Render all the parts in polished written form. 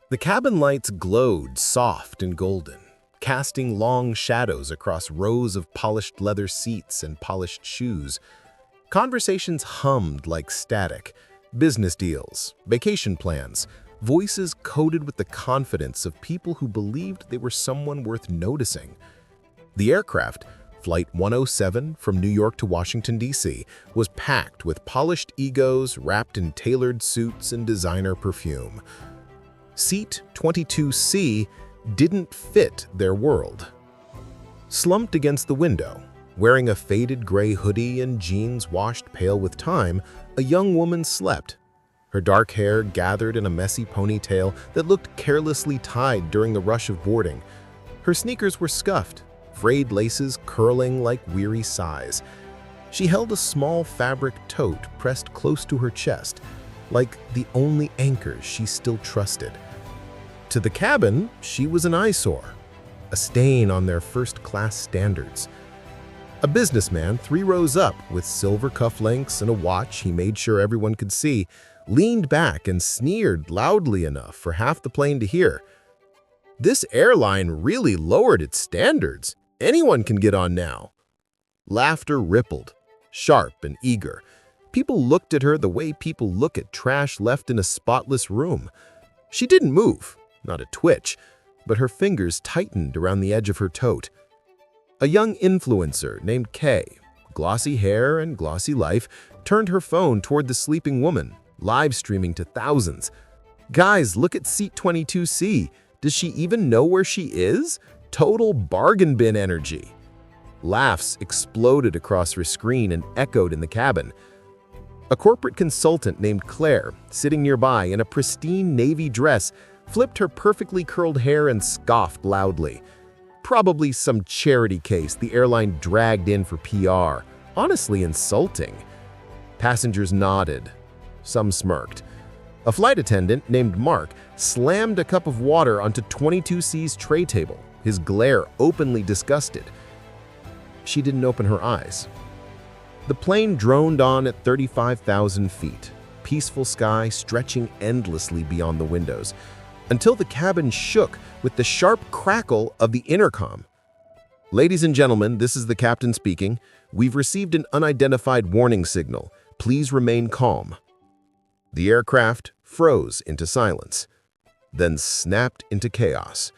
The cabin lights glowed soft and golden, casting long shadows across rows of polished leather seats and polished shoes. Conversations hummed like static. Business deals, vacation plans, voices coated with the confidence of people who believed they were someone worth noticing. The aircraft, Flight 107 from New York to Washington, D.C., was packed with polished egos wrapped in tailored suits and designer perfume. Seat 22C didn't fit their world. Slumped against the window, wearing a faded gray hoodie and jeans washed pale with time, a young woman slept. Her dark hair gathered in a messy ponytail that looked carelessly tied during the rush of boarding. Her sneakers were scuffed, frayed laces curling like weary sighs. She held a small fabric tote pressed close to her chest, like the only anchor she still trusted. To the cabin, she was an eyesore, a stain on their first-class standards. A businessman 3 rows up with silver cufflinks and a watch he made sure everyone could see, leaned back and sneered loudly enough for half the plane to hear. "This airline really lowered its standards. Anyone can get on now." Laughter rippled, sharp and eager. People looked at her the way people look at trash left in a spotless room. She didn't move, not a twitch, but her fingers tightened around the edge of her tote. A young influencer named Kay, glossy hair and glossy life, turned her phone toward the sleeping woman, live streaming to thousands. "Guys, look at seat 22C. Does she even know where she is? Total bargain bin energy." Laughs exploded across her screen and echoed in the cabin. A corporate consultant named Claire, sitting nearby in a pristine navy dress, flipped her perfectly curled hair and scoffed loudly. Probably some charity case the airline dragged in for PR. Honestly insulting. Passengers nodded. Some smirked. A flight attendant named Mark slammed a cup of water onto 22C's tray table, his glare openly disgusted. She didn't open her eyes. The plane droned on at 35,000 feet, peaceful sky stretching endlessly beyond the windows, until the cabin shook with the sharp crackle of the intercom. "Ladies and gentlemen, this is the captain speaking. We've received an unidentified warning signal. Please remain calm." The aircraft froze into silence, then snapped into chaos.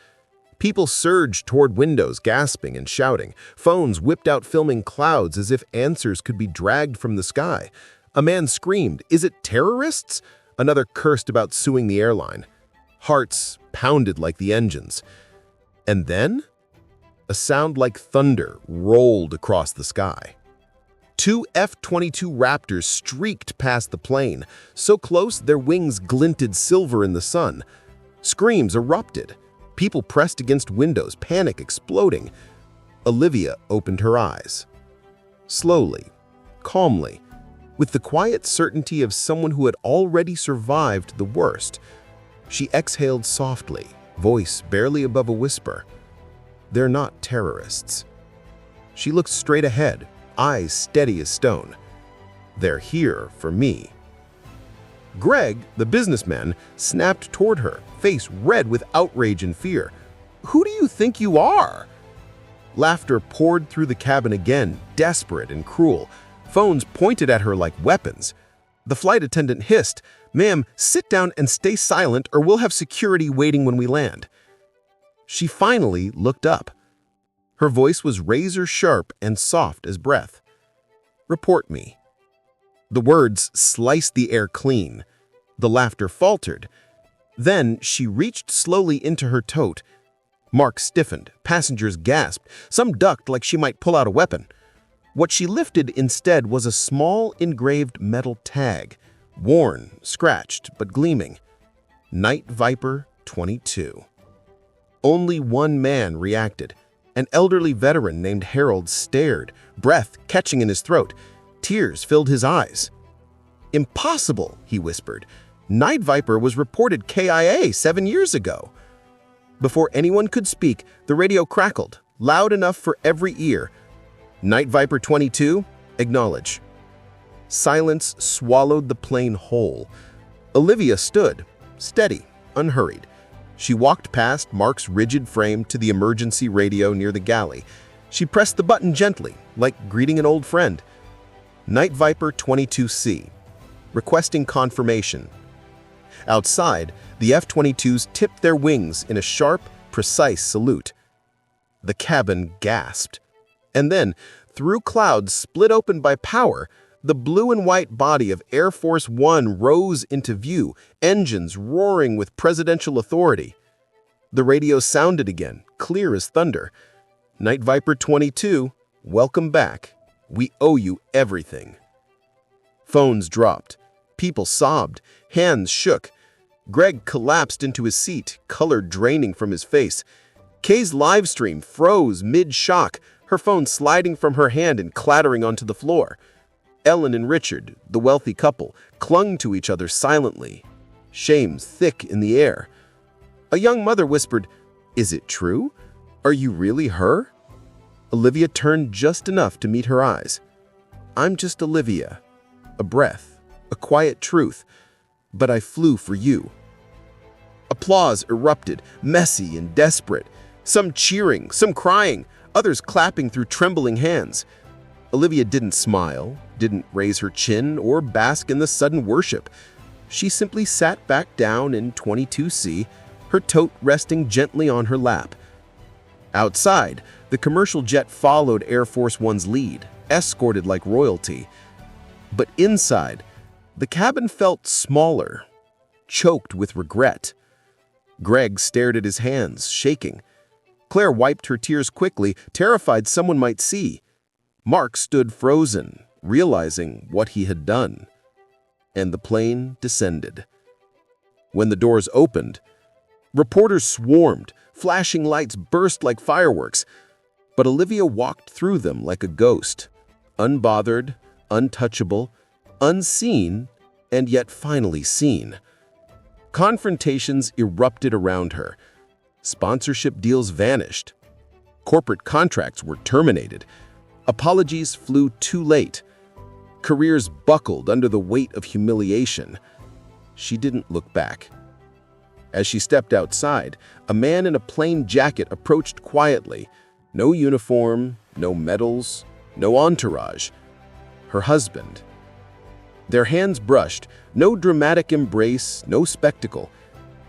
People surged toward windows, gasping and shouting. Phones whipped out filming clouds as if answers could be dragged from the sky. A man screamed, "Is it terrorists?" Another cursed about suing the airline. Hearts pounded like the engines. And then, a sound like thunder rolled across the sky. 2 F-22 Raptors streaked past the plane, so close their wings glinted silver in the sun. Screams erupted. People pressed against windows, panic exploding. Olivia opened her eyes. Slowly, calmly, with the quiet certainty of someone who had already survived the worst. She exhaled softly, voice barely above a whisper. "They're not terrorists." She looked straight ahead, eyes steady as stone. "They're here for me." Greg, the businessman, snapped toward her, face red with outrage and fear. "Who do you think you are?" Laughter poured through the cabin again, desperate and cruel. Phones pointed at her like weapons. The flight attendant hissed, "Ma'am, sit down and stay silent or we'll have security waiting when we land." She finally looked up. Her voice was razor-sharp and soft as breath. "Report me." The words sliced the air clean. The laughter faltered. Then she reached slowly into her tote. Mark stiffened. Passengers gasped. Some ducked like she might pull out a weapon. What she lifted instead was a small engraved metal tag, worn, scratched, but gleaming. Night Viper 22. Only one man reacted. An elderly veteran named Harold stared, breath catching in his throat. Tears filled his eyes. "Impossible," he whispered. "Night Viper was reported KIA 7 years ago." Before anyone could speak, the radio crackled, loud enough for every ear. "Night Viper 22, acknowledge." Silence swallowed the plane whole. Olivia stood, steady, unhurried. She walked past Mark's rigid frame to the emergency radio near the galley. She pressed the button gently, like greeting an old friend. Night Viper 22C, requesting confirmation. Outside, the F-22s tipped their wings in a sharp, precise salute. The cabin gasped. And then, through clouds split open by power, the blue and white body of Air Force One rose into view, engines roaring with presidential authority. The radio sounded again, clear as thunder. Night Viper 22, welcome back. We owe you everything. Phones dropped. People sobbed. Hands shook. Greg collapsed into his seat, color draining from his face. Kay's live stream froze mid-shock, her phone sliding from her hand and clattering onto the floor. Ellen and Richard, the wealthy couple, clung to each other silently, shames thick in the air. A young mother whispered, "Is it true? Are you really her?" Olivia turned just enough to meet her eyes. "I'm just Olivia. A breath, a quiet truth, but I flew for you." Applause erupted, messy and desperate. Some cheering, some crying, others clapping through trembling hands. Olivia didn't smile, didn't raise her chin or bask in the sudden worship. She simply sat back down in 22C, her tote resting gently on her lap. Outside, the commercial jet followed Air Force One's lead, escorted like royalty. But inside, the cabin felt smaller, choked with regret. Greg stared at his hands, shaking. Claire wiped her tears quickly, terrified someone might see. Mark stood frozen, realizing what he had done. And the plane descended. When the doors opened, reporters swarmed, flashing lights burst like fireworks. But Olivia walked through them like a ghost, unbothered, untouchable, unseen, and yet finally seen. Confrontations erupted around her. Sponsorship deals vanished. Corporate contracts were terminated. Apologies flew too late. Careers buckled under the weight of humiliation. She didn't look back. As she stepped outside, a man in a plain jacket approached quietly. No uniform, no medals, no entourage. Her husband. Their hands brushed, no dramatic embrace, no spectacle.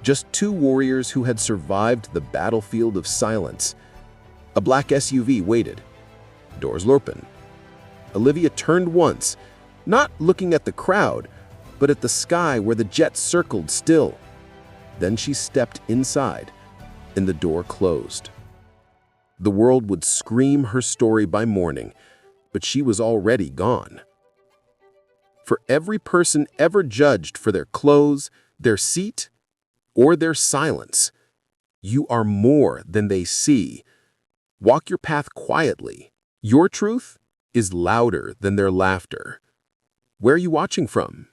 Just two warriors who had survived the battlefield of silence. A black SUV waited. Doors open. Olivia turned once, not looking at the crowd, but at the sky where the jet circled still. Then she stepped inside, and the door closed. The world would scream her story by morning, but she was already gone. For every person ever judged for their clothes, their seat, or their silence, you are more than they see. Walk your path quietly. Your truth is louder than their laughter. Where are you watching from?